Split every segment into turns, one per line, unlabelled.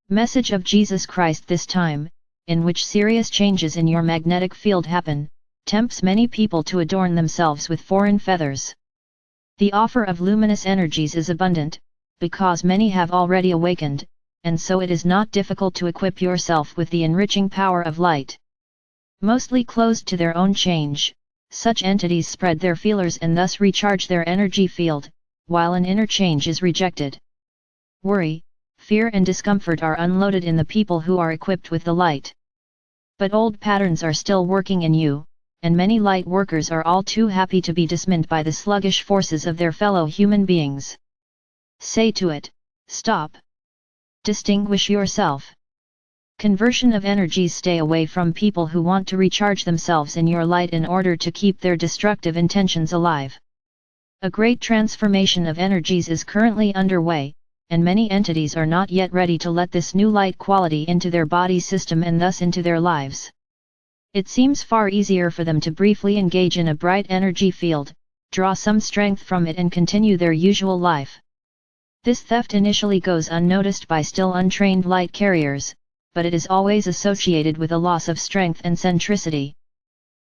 Message of Jesus Christ this time, in which serious changes in your magnetic field happen, tempts many people to adorn themselves with foreign feathers. The offer of luminous energies is abundant, because many have already awakened, and so it is not difficult to equip yourself with the enriching power of light. Mostly closed to their own change, such entities spread their feelers and thus recharge their energy field, while an inner change is rejected. Worry, fear and discomfort are unloaded in the people who are equipped with the light. But old patterns are still working in you, and many light workers are all too happy to be dismissed by the sluggish forces of their fellow human beings. Say to it, stop. Distinguish yourself. Conversion of energies. Stay away from people who want to recharge themselves in your light in order to keep their destructive intentions alive. A great transformation of energies is currently underway, and many entities are not yet ready to let this new light quality into their body system and thus into their lives. It seems far easier for them to briefly engage in a bright energy field, draw some strength from it and continue their usual life. This theft initially goes unnoticed by still untrained light carriers, but it is always associated with a loss of strength and centricity.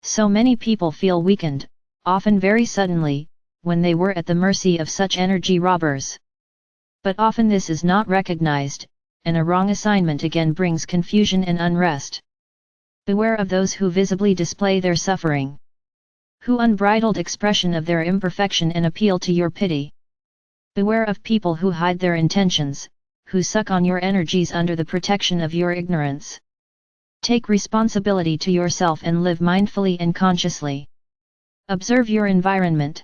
So many people feel weakened, often very suddenly, when they were at the mercy of such energy robbers. But often this is not recognized, and a wrong assignment again brings confusion and unrest. Beware of those who visibly display their suffering, who unbridled expression of their imperfection and appeal to your pity. Beware of people who hide their intentions, who suck on your energies under the protection of your ignorance. Take responsibility to yourself and live mindfully and consciously. Observe your environment.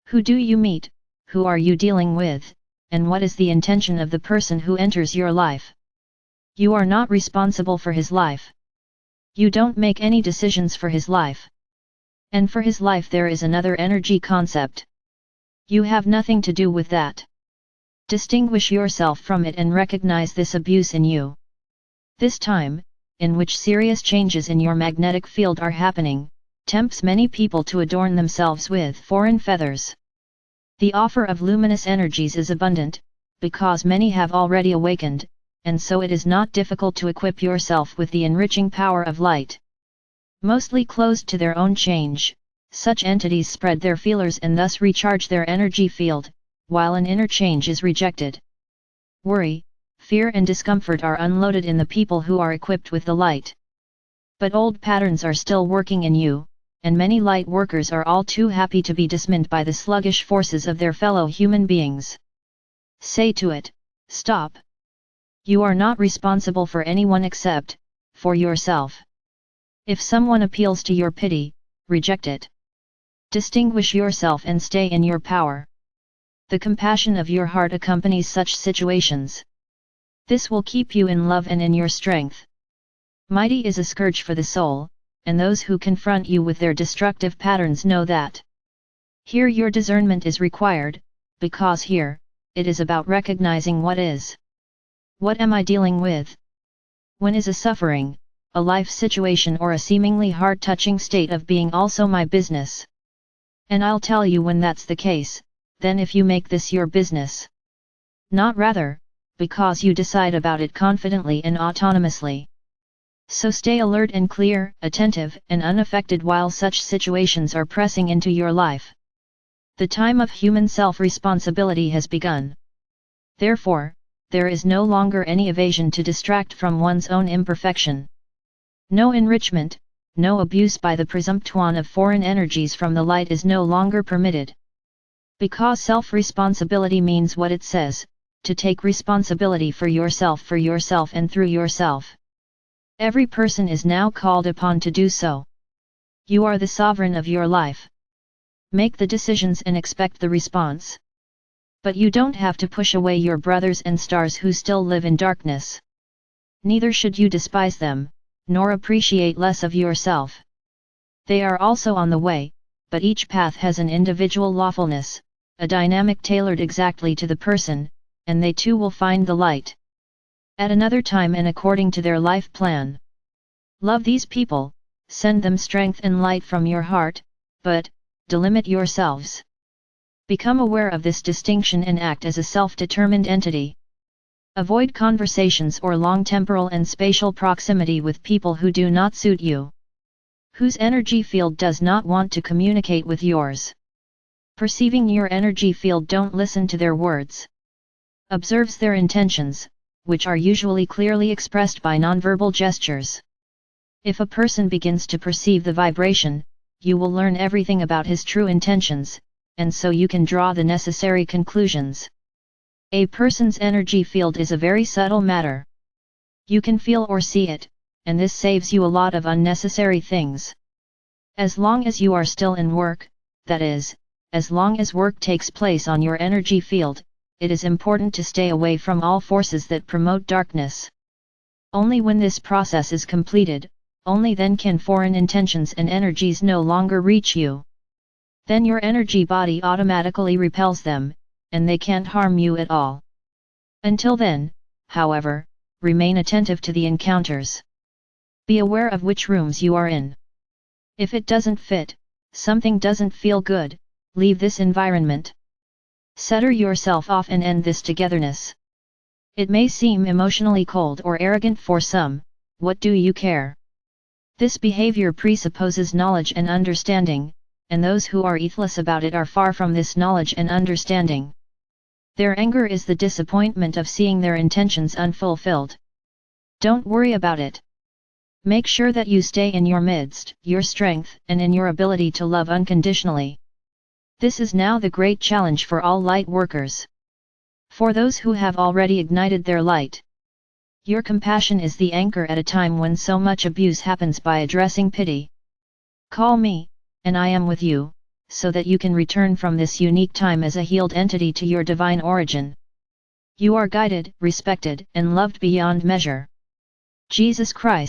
Who do you meet, who are you dealing with, and what is the intention of the person who enters your life? You are not responsible for his life. You don't make any decisions for his life. And for his life there is another energy concept. You have nothing to do with that. Distinguish yourself from it and recognize this abuse in you. This time, in which serious changes in your magnetic field are happening, tempts many people to adorn themselves with foreign feathers. The offer of luminous energies is abundant, because many have already awakened, and so it is not difficult to equip yourself with the enriching power of light. Mostly closed to their own change, such entities spread their feelers and thus recharge their energy field, while an inner change is rejected. Worry, fear and discomfort are unloaded in the people who are equipped with the light. But old patterns are still working in you, and many light workers are all too happy to be dismissed by the sluggish forces of their fellow human beings. Say to it, stop. You are not responsible for anyone except for yourself. If someone appeals to your pity, reject it. Distinguish yourself and stay in your power. The compassion of your heart accompanies such situations. This will keep you in love and in your strength. Mighty is a scourge for the soul, and those who confront you with their destructive patterns know that. Here your discernment is required, because here, it is about recognizing what is. What am I dealing with? When is a suffering, a life situation or a seemingly heart-touching state of being also my business? And I'll tell you when that's the case, then if you make this your business. Not rather, because you decide about it confidently and autonomously. So stay alert and clear, attentive and unaffected while such situations are pressing into your life. The time of human self-responsibility has begun. Therefore, there is no longer any evasion to distract from one's own imperfection. No enrichment, no abuse by the presumptuon of foreign energies from the light is no longer permitted. Because self-responsibility means what it says, to take responsibility for yourself and through yourself. Every person is now called upon to do so. You are the sovereign of your life. Make the decisions and expect the response. But you don't have to push away your brothers and stars who still live in darkness. Neither should you despise them, nor appreciate less of yourself. They are also on the way, but each path has an individual lawfulness, a dynamic tailored exactly to the person, and they too will find the light. At another time and according to their life plan. Love these people, send them strength and light from your heart, but, delimit yourselves. Become aware of this distinction and act as a self-determined entity. Avoid conversations or long temporal and spatial proximity with people who do not suit you, whose energy field does not want to communicate with yours. Perceiving your energy field, don't listen to their words. Observes their intentions, which are usually clearly expressed by nonverbal gestures. If a person begins to perceive the vibration, you will learn everything about his true intentions, and so you can draw the necessary conclusions. A person's energy field is a very subtle matter. You can feel or see it, and this saves you a lot of unnecessary things. As long as you are still in work, that is, as long as work takes place on your energy field, it is important to stay away from all forces that promote darkness. Only when this process is completed, only then can foreign intentions and energies no longer reach you. Then your energy body automatically repels them, and they can't harm you at all. Until then, however, remain attentive to the encounters. Be aware of which rooms you are in. If it doesn't fit, something doesn't feel good, leave this environment. Setter yourself off and end this togetherness. It may seem emotionally cold or arrogant for some, what do you care? This behavior presupposes knowledge and understanding, and those who are ethless about it are far from this knowledge and understanding. Their anger is the disappointment of seeing their intentions unfulfilled. Don't worry about it. Make sure that you stay in your midst, your strength, and in your ability to love unconditionally. This is now the great challenge for all light workers. For those who have already ignited their light, your compassion is the anchor at a time when so much abuse happens. By addressing pity, call me, and I am with you, so that you can return from this unique time as a healed entity to your divine origin. You are guided, respected, and loved beyond measure. Jesus Christ.